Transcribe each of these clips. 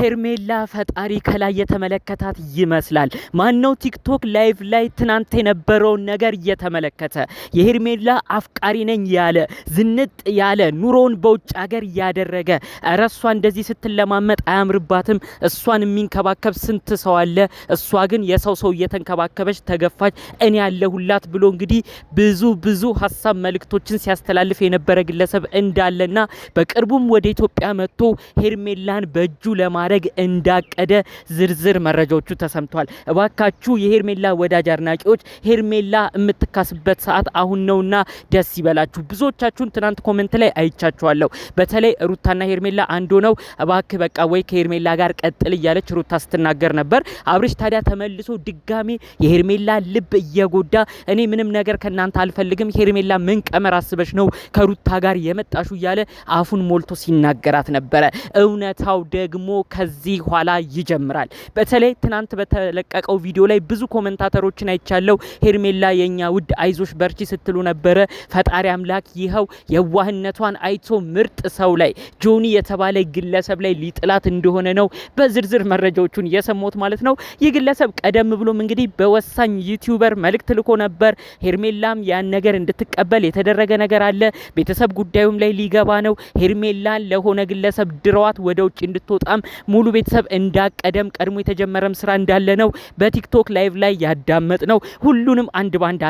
ሄርሜላ ፈጣሪ ከላይ የተመለከታት ይመስላል። ማነው ቲክቶክ ላይቭ ላይ ትናንት የነበረው ነገር እየተመለከተ የሄርሜላ አፍቃሪ ነኝ ያለ ዝንጥ ያለ ኑሮውን በውጭ ሀገር ያደረገ እረሷ እንደዚህ ስትለማመጥ አያምርባትም። እሷን የሚንከባከብ ስንት ሰው አለ። እሷ ግን የሰው ሰው እየተንከባከበች ተገፋች። እኔ ያለሁላት ብሎ እንግዲህ ብዙ ሐሳብ መልእክቶችን ሲያስተላልፍ የነበረ ግለሰብ እንዳለና በቅርቡም ወደ ኢትዮጵያ መጥቶ ሄርሜላን በእጁ ለማድረግ እንዳቀደ ዝርዝር መረጃዎቹ ተሰምቷል። እባካችሁ የሄርሜላ ወዳጅ አድናቂዎች ሄርሜላ የምትካስበት ሰዓት አሁን ነውና ደስ ይበላችሁ። ብዙዎቻችሁን ትናንት ኮሜንት ላይ አይቻችኋለሁ። በተለይ ሩታና ሄርሜላ አንዱ ነው እባክህ በቃ ወይ ከሄርሜላ ጋር ቀጥል እያለች ሩታ ስትናገር ነበር። አብርሽ ታዲያ ተመልሶ ድጋሜ የሄርሜላ ልብ እየጎዳ እኔ ምንም ነገር ከናንተ አልፈልግም፣ ሄርሜላ ምን ቀመር አስበሽ ነው ከሩታ ጋር የመጣሹ እያለ አፉን ሞልቶ ሲናገራት ነበረ። እውነታው ደግሞ ከዚህ ኋላ ይጀምራል። በተለይ ትናንት በተለቀቀው ቪዲዮ ላይ ብዙ ኮሜንታተሮችን አይቻለው። ሄርሜላ የኛ ውድ አይዞሽ በርቺ ስትሉ ነበረ። ፈጣሪ አምላክ ይኸው የዋህነቷን አይቶ ምርጥ ሰው ላይ ጆኒ የተባለ ግለሰብ ላይ ሊጥላት እንደሆነ ነው በዝርዝር መረጃዎቹን የሰሞት ማለት ነው። ይህ ግለሰብ ቀደም ብሎም እንግዲህ በወሳኝ ዩቲዩበር መልእክት ልኮ ነበር። ሄርሜላም ያን ነገር እንድትቀበል የተደረገ ነገር አለ። ቤተሰብ ጉዳዩም ላይ ሊገባ ነው። ሄርሜላን ለሆነ ግለሰብ ድረዋት ወደ ውጭ እንድትወጣም ሙሉ ቤተሰብ እንዳቀደም ቀድሞ የተጀመረም ስራ እንዳለ ነው በቲክቶክ ላይቭ ላይ ያዳመጥ ነው። ሁሉንም አንድ ባንድ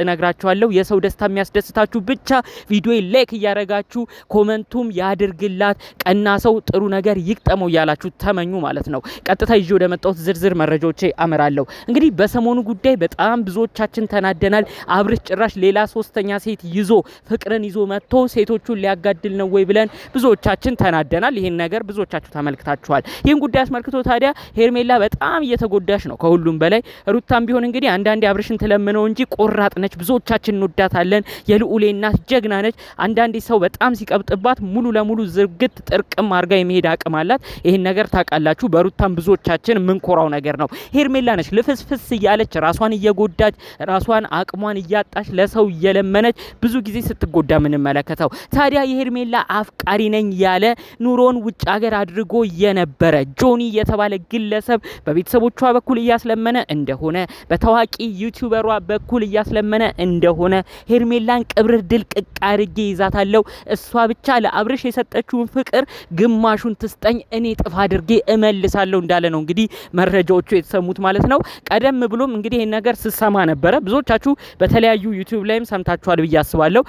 እነግራችኋለሁ። የሰው ደስታ የሚያስደስታችሁ ብቻ ቪዲዮ ላይክ እያረጋችሁ ኮሜንቱም ያድርግላት ቀና ሰው ጥሩ ነገር ይቅጠመው ያላችሁ ተመኙ ማለት ነው። ቀጥታ ይዤ ወደ መጣሁት ዝርዝር መረጃዎቼ አመራለሁ። እንግዲህ በሰሞኑ ጉዳይ በጣም ብዙዎቻችን ተናደናል። አብርሽ ጭራሽ ሌላ ሶስተኛ ሴት ይዞ ፍቅርን ይዞ መጥቶ ሴቶቹን ሊያጋድል ነው ወይ ብለን ብዙዎቻችን ተናደናል። ይሄን ነገር ብዙዎቻችሁ ተመልክታችኋል። ይሄን ጉዳይ አስመልክቶ ታዲያ ሄርሜላ በጣም እየተጎዳሽ ነው ከሁሉም በላይ። ሩታም ቢሆን እንግዲህ አንዳንዴ አብርሽን ትለምነው እንጂ ቆራጥ ነች። ብዙዎቻችን እንወዳታለን። የልዑሌ እናት ጀግና ነች። አንዳንዴ ሰው በጣም ሲቀብጥባት ሙሉ ለሙሉ ዝርግት ጥርቅም አርጋ የመሄድ አቅም አላት። ይሄን ነገር ታውቃላችሁ። በሩታም ብዙዎቻችን የምንኮራው ነገር ነው። ሄርሜላ ነች ልፍስፍስ እያለች ራሷን እየጎዳች ራሷን አቅሟን እያጣች ለሰው እየለመነች ብዙ ጊዜ ስትጎዳ ምንመለከተው። ታዲያ የሄርሜላ አፍቃሪ ነኝ ያለ ኑሮን ውጭ ሀገር አድርጎ የነበረ ጆኒ የተባለ ግለሰብ በቤተሰቦቿ በኩል እያስለመነ እንደሆነ በታዋቂ ዩቲዩበሯ በኩል እያስለመነ እንደሆነ ሄርሜላን ቅብር ድልቅቅ አድርጌ ይዛታለሁ፣ እሷ ብቻ ለአብርሽ የሰጠችውን ፍቅር ግማሹን ትስጠኝ፣ እኔ ጥፍ አድርጌ እመልሳለሁ እንዳለ ነው እንግዲህ መረጃዎቹ የተሰሙት ማለት ነው። ቀደም ብሎም እንግዲህ ይሄን ነገር ስሰማ ነበረ። ብዙዎቻችሁ በተለያዩ ዩቲዩብ ላይም ሰምታችኋል ብዬ አስባለሁ።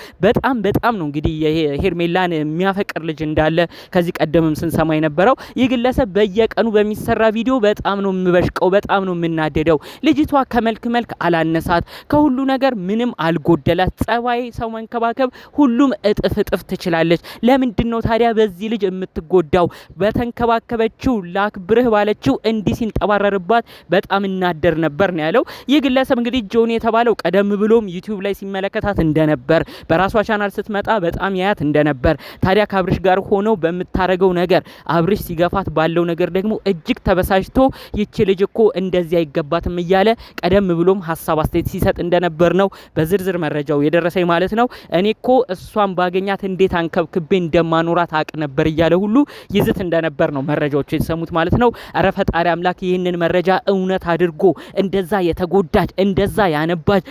በጣም ነው እንግዲህ የሄርሜላን የሚያፈቅር ልጅ እንዳለ ከዚህ ቀደምም ስንሰማ የነበረው። ይህ ግለሰብ በየቀኑ በሚሰራ ቪዲዮ በጣም ነው የምበሽቀው፣ በጣም ነው የምናደደው። ልጅቷ ከመልክ አላነሳት፣ ከሁሉ ነገር ምንም አልጎደላት። ጸባይ፣ ሰው መንከባከብ፣ ሁሉም እጥፍ ትችላለች። ለምንድን ነው ታዲያ በዚህ ልጅ የምትጎዳው? በተንከባከበችው ላክብርህ ባለችው እንዲህ ሲንጠባረርባት በጣም እናደር ነበር ነው ያለው። ይህ ግለሰብ እንግዲህ ጆኒ የተባለው ቀደም ብሎም ዩቲዩብ ላይ ሲመለከታት እንደነበር በራሷ ቻናል ስትመጣ በጣም ያያት እንደነበር ታዲያ ከአብርሽ ጋር ሆነው በምታረገው ነገር አብርሽ ሲገፋት ባለው ነገር ደግሞ እጅግ ተበሳጭቶ ይቺ ልጅ እኮ እንደዚህ አይገባትም እያለ ቀደም ብሎም ሐሳብ አስተያየት ሲሰጥ እንደነበር ነው በዝርዝር መረጃው የደረሰኝ ማለት ነው። እኔ እኮ እሷን ባገኛት እንዴት አንከብክቤ እንደማኖራት አቅ ነበር እያለ ሁሉ ይዝት እንደነበር ነው መረጃዎቹ የተሰሙት ማለት ነው። አረ ፈጣሪ አምላክ ይህንን መረጃ እውነት አድርጎ እንደዛ የተጎዳች እንደዛ ያነባች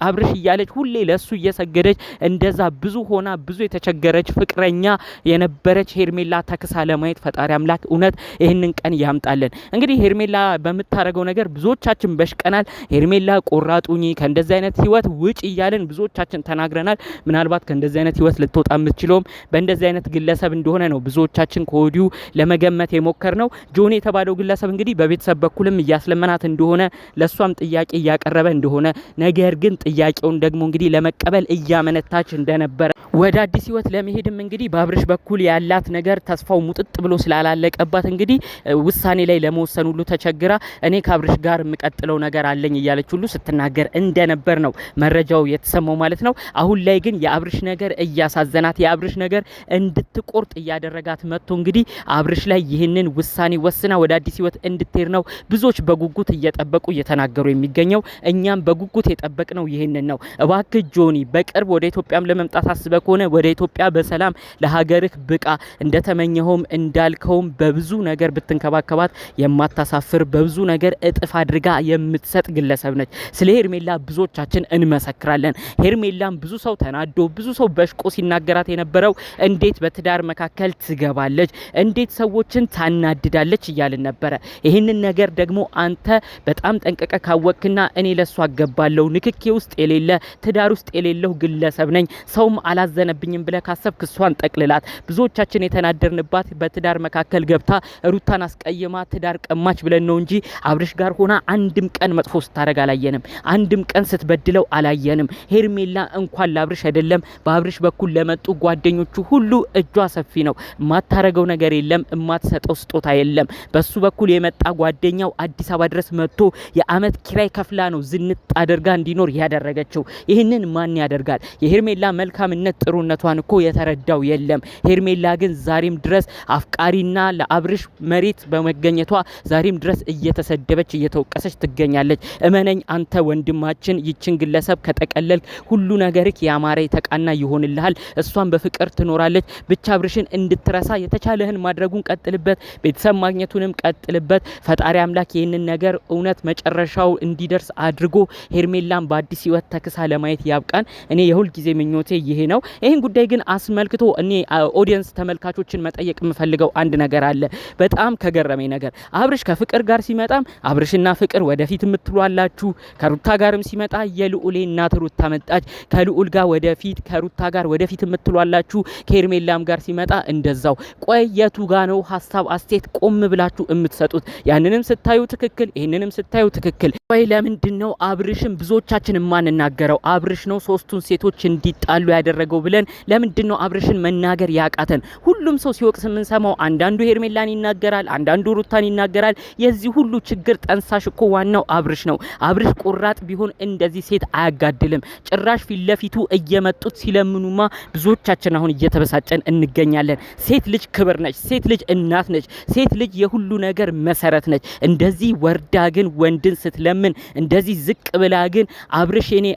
አብርሽ እያለች ሁሌ ለሱ እየሰገደች እንደዛ ብዙ ሆና ብዙ የተቸገረች ፍቅረኛ የነበረች ሄርሜላ ተክሳ ለማየት ፈጣሪ አምላክ እውነት ይህንን ቀን ያምጣልን። እንግዲህ ሄርሜላ በምታረገው ነገር ብዙዎቻችን በሽቀናል። ሄርሜላ ቆራጡኝ ከእንደዚህ አይነት ህይወት ውጭ እያልን ብዙዎቻችን ተናግረናል። ምናልባት ከእንደዚህ አይነት ህይወት ልትወጣ የምትችለውም በእንደዚህ አይነት ግለሰብ እንደሆነ ነው ብዙዎቻችን ከወዲሁ ለመገመት የሞከር ነው። ጆኒ የተባለው ግለሰብ እንግዲህ በቤተሰብ በኩልም እያስለመናት እንደሆነ ለሷም ጥያቄ እያቀረበ እንደሆነ ነገር ግን ጥያቄውን ደግሞ እንግዲህ ለመቀበል እያመነታች እንደነበረ ወደ አዲስ ህይወት ለመሄድም እንግዲህ በአብርሽ በኩል ያላት ነገር ተስፋው ሙጥጥ ብሎ ስላላለቀባት እንግዲህ ውሳኔ ላይ ለመወሰን ሁሉ ተቸግራ እኔ ከአብርሽ ጋር የምቀጥለው ነገር አለኝ እያለች ሁሉ ስትናገር እንደነበር ነው መረጃው የተሰማው ማለት ነው። አሁን ላይ ግን የአብርሽ ነገር እያሳዘናት የአብርሽ ነገር እንድትቆርጥ እያደረጋት መጥቶ እንግዲህ አብርሽ ላይ ይህንን ውሳኔ ወስና ወደ አዲስ ህይወት እንድትሄድ ነው ብዙዎች በጉጉት እየጠበቁ እየተናገሩ የሚገኘው። እኛም በጉጉት የጠበቅነው ይህንን ነው። እባክህ ጆኒ በቅርብ ወደ ኢትዮጵያም ለመምጣት አስበህ ከሆነ ወደ ኢትዮጵያ በሰላም ለሀገርህ ብቃ። እንደተመኘኸውም እንዳልከውም በብዙ በብዙ ነገር ብትንከባከባት የማታሳፍር በብዙ ነገር እጥፍ አድርጋ የምትሰጥ ግለሰብ ነች። ስለ ሄርሜላ ብዙዎቻችን እንመሰክራለን። ሄርሜላም ብዙ ሰው ተናዶ ብዙ ሰው በሽቆ ሲናገራት የነበረው እንዴት በትዳር መካከል ትገባለች፣ እንዴት ሰዎችን ታናድዳለች እያልን ነበረ። ይህንን ነገር ደግሞ አንተ በጣም ጠንቀቀ ካወቅና እኔ ለሷ አገባለሁ ንክኬ ውስጥ የሌለ ትዳር ውስጥ የሌለው ግለሰብ ነኝ ሰውም አላዘነብኝም ብለ ካሰብክ እሷን ጠቅልላት። ብዙዎቻችን የተናደርንባት በትዳር መካከል ገብታ ሩታን አስቀይማ ትዳር ቀማች ብለን ነው እንጂ አብርሽ ጋር ሆና አንድም ቀን መጥፎ ስታረግ አላየንም። አንድም ቀን ስትበድለው አላየንም። ሄርሜላ እንኳን ለአብርሽ አይደለም በአብርሽ በኩል ለመጡ ጓደኞቹ ሁሉ እጇ ሰፊ ነው። ማታረገው ነገር የለም፣ እማትሰጠው ስጦታ የለም። በሱ በኩል የመጣ ጓደኛው አዲስ አበባ ድረስ መጥቶ የአመት ኪራይ ከፍላ ነው ዝንጥ አድርጋ እንዲኖር ያደረገችው። ይህንን ማን ያደርጋል? የሄርሜላ መልካምነት ጥሩነቷን እኮ የተረዳው የለም። ሄርሜላ ግን ዛሬም ድረስ አፍቃሪና ለአብርሽ መሬት በመገኘቷ ዛሬም ድረስ እየተሰደበች እየተወቀሰች ትገኛለች። እመነኝ አንተ ወንድማችን ይችን ግለሰብ ከጠቀለል ሁሉ ነገርክ ያማረ የተቃና ይሆንልሃል። እሷን በፍቅር ትኖራለች። ብቻ አብርሽን እንድትረሳ የተቻለህን ማድረጉን ቀጥልበት። ቤተሰብ ማግኘቱንም ቀጥልበት። ፈጣሪ አምላክ ይህንን ነገር እውነት መጨረሻው እንዲደርስ አድርጎ ሄርሜላን በአዲስ ህይወት ተክሳ ለማየት ያብቃን። እኔ የሁል ጊዜ ምኞቴ ይሄ ነው። ይህን ጉዳይ ግን አስመልክቶ እኔ ኦዲየንስ ተመልካቾችን መጠየቅ የምፈልገው አንድ ነገር አለ። በጣም ከገረመኝ ነገር አብርሽ ከፍቅር ጋር ሲመጣም አብርሽና ፍቅር ወደፊት የምትሏላችሁ፣ ከሩታ ጋርም ሲመጣ የልዑሌ እናት ሩታ መጣች ከልዑል ጋር ወደፊት ከሩታ ጋር ወደፊት የምትሏላችሁ፣ ከሄርሜላም ጋር ሲመጣ እንደዛው። ቆይ የቱ ጋ ነው ሀሳብ አስተያየት ቆም ብላችሁ የምትሰጡት? ያንንም ስታዩ ትክክል፣ ይሄንንም ስታዩ ትክክል። ቆይ ለምንድነው አብርሽም ብዙዎቻችን የማንናገረው? አብርሽ ነው ሶስቱን ሴቶች እንዲጣሉ ያደረገው ብለን ለምንድነው አብርሽን መናገር ያቃተን? ሁሉም ሰው ሲወቅስ የምንሰማው አንዳንዱ ሄርሜላን ይናገራል፣ አንዳንዱ ሩታን ይናገራል። የዚህ ሁሉ ችግር ጠንሳሽ እኮ ዋናው አብርሽ ነው። አብርሽ ቁራጥ ቢሆን እንደዚህ ሴት አያጋድልም። ጭራሽ ፊት ለፊቱ እየመጡት ሲለምኑማ ብዙዎቻችን አሁን እየተበሳጨን እንገኛለን። ሴት ልጅ ክብር ነች። ሴት ልጅ እናት ነች። ሴት ልጅ የሁሉ ነገር መሰረት ነች። እንደዚህ ወርዳ ግን ወንድን ስትለምን እንደዚህ ዝቅ ብላ ግን አብርሽ የኔ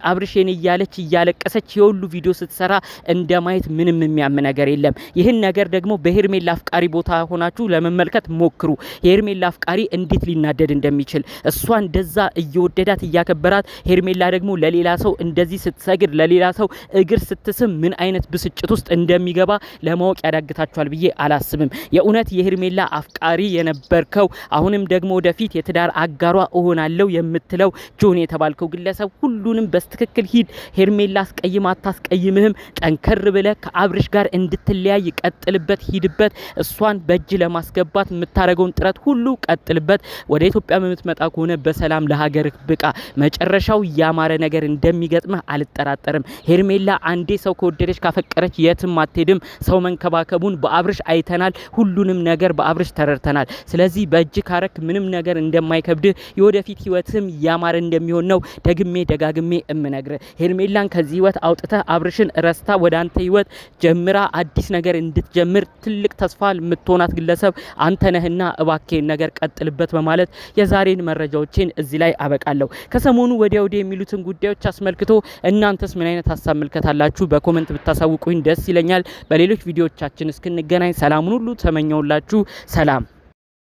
እያለች እያለቀሰች የሁሉ ቪዲዮ ስትሰራ እንደማየት ምንም የሚያም ነገር የለም። ይህን ነገር ደግሞ በሄርሜላ አፍቃሪ ቦታ ሆናችሁ ለመመልከት ሞክሩ። የሄርሜላ አፍቃሪ እንዴት ሊናደድ እንደሚችል እሷ እንደዛ እየወደዳት እያከበራት፣ ሄርሜላ ደግሞ ለሌላ ሰው እንደዚህ ስትሰግድ ለሌላ ሰው እግር ስትስም ምን አይነት ብስጭት ውስጥ እንደሚገባ ለማወቅ ያዳግታችኋል ብዬ አላስብም። የእውነት የሄርሜላ አፍቃሪ የነበርከው አሁንም ደግሞ ወደፊት የትዳር አጋሯ እሆናለሁ የምትለው ጆን የተባልከው ግለሰብ ሁሉንም በስትክክል ሂድ። ሄርሜላ አስቀይማ አታስቀይምህም። ጠንከር ብለ ከአብርሽ ጋር እንድትለያይ ቀጥልበት፣ ሂድበት። እሷን በእጅ ለማስገባት የምታረገውን ጥረት ሁሉ ቀጥልበት። ወደ ኢትዮጵያ የምትመጣ ከሆነ በሰላም ለሀገር ብቃ። መጨረሻው ያማረ ነገር እንደሚገጥምህ አልጠራጠርም። ሄርሜላ አንዴ ሰው ከወደደች ካፈቀረች የትም አትሄድም። ሰው መንከባከቡን በአብርሽ አይተናል። ሁሉንም ነገር በአብርሽ ተረድተናል። ስለዚህ በእጅ ካረክ ምንም ነገር እንደማይከብድህ የወደፊት ህይወትም ያማረ እንደሚሆን ነው ደግሜ ደጋግሜ እምነግርህ። ሄርሜላን ከዚህ ህይወት አውጥተህ አብርሽን ረስታ ወደ አንተ ህይወት ጀምራ አዲስ ነገር እንድትጀምር ትልቅ ተስፋ የምትሆናት ግለሰብ አንተ ነህና እባክህን ነገር ቀጥልበት በማለት የዛሬን መረጃዎችን እዚህ ላይ አበቃለሁ። ከሰሞኑ ወዲያ የሚሉትን ጉዳዮች አስመልክቶ እናንተስ ምን አይነት ሀሳብ መልከታላችሁ? በኮሜንት ብታሳውቁኝ ደስ ይለኛል። በሌሎች ቪዲዮዎቻችን እስክንገናኝ ሰላሙን ሁሉ ተመኘውላችሁ። ሰላም።